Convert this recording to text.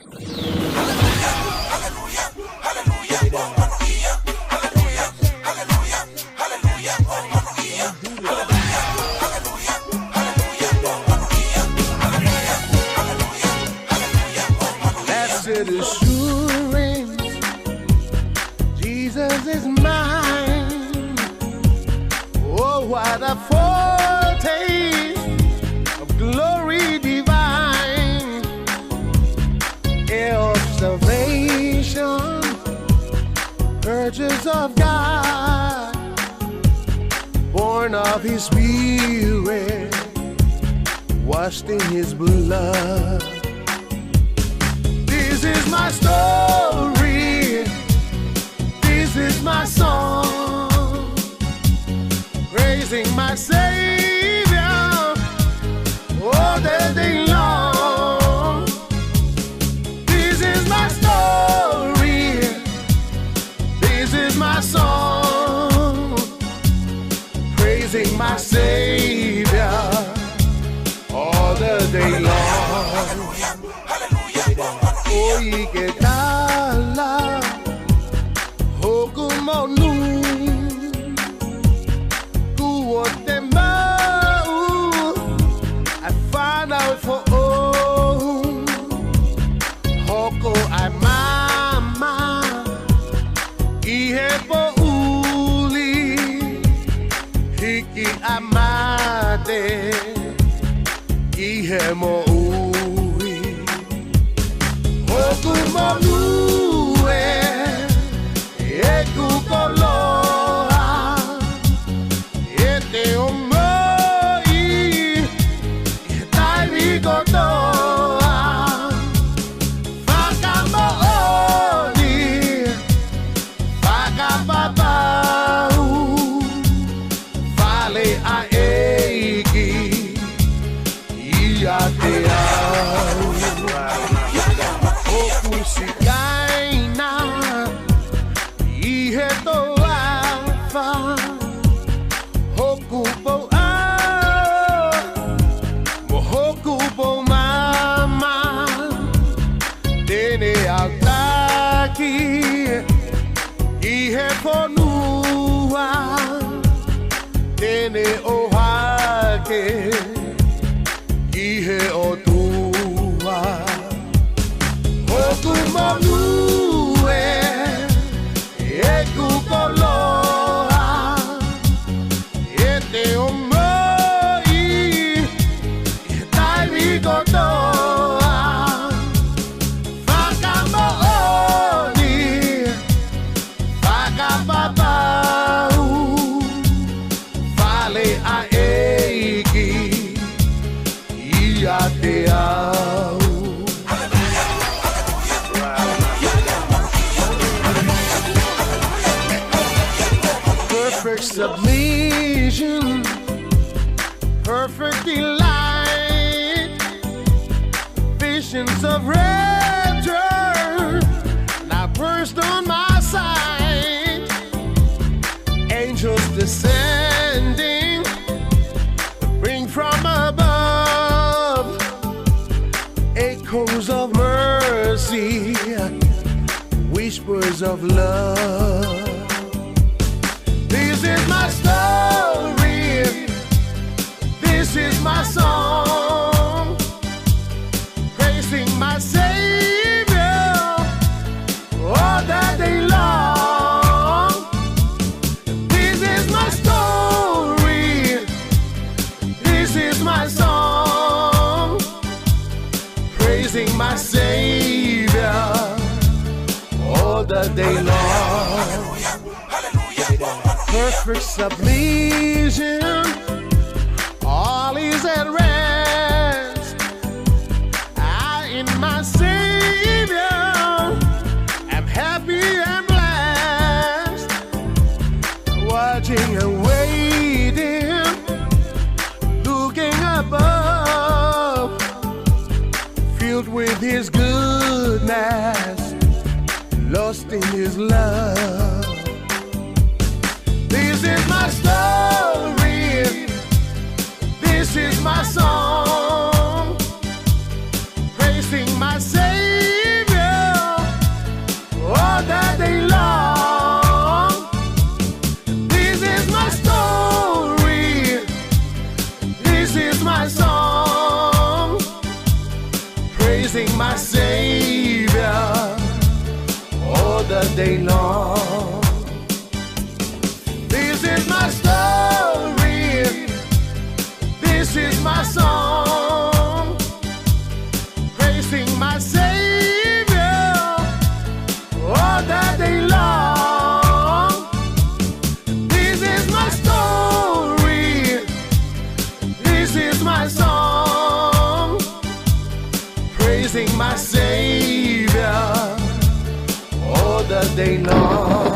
Blessed assurance, Jesus is mine. Oh, what a foretaste of glory divine, heir of salvation, purchase of God, born of His Spirit, washed in His blood. This is my story, this is my song, praising my Savior all the day long. This is my story, this is my song, praising my Savior all the day long. Oye, ¿qué tal? Oh, como nu, tu tema, I find out for oh, hoko I mama, ihe po uli, hiki amate, ihe mo Kumonue, ekukoloa, ete omoi, etaibikotoa, fakamooni, fakapapau, fale aeki, iateau. Sikaina iheto afa hokupo mohokupo mama dene altaki iheponua dene ohake ihe otua Kumonue, ekukoloa, ete omoi, etaibikotoa, fakamooni, fakapapau, fale aeki, iateau. Perfect submission, perfect delight, visions of rapture now burst on my sight. Angels descending, bring from above echoes of mercy, whispers of love. This is my story, this is my song, praising my Savior all the day long. This is my story, this is my song, praising my Savior all the day long. Perfect submission, all is at rest. I in my Savior am happy and blessed, watching and waiting, looking above, filled with His goodness, lost in His love. This is my story, this is my song, praising my Savior is my song, praising my Savior all the day long. This is my story, this is my song, praising my Savior all the day long. This is my story, this is my song, praising my Savior all the day long.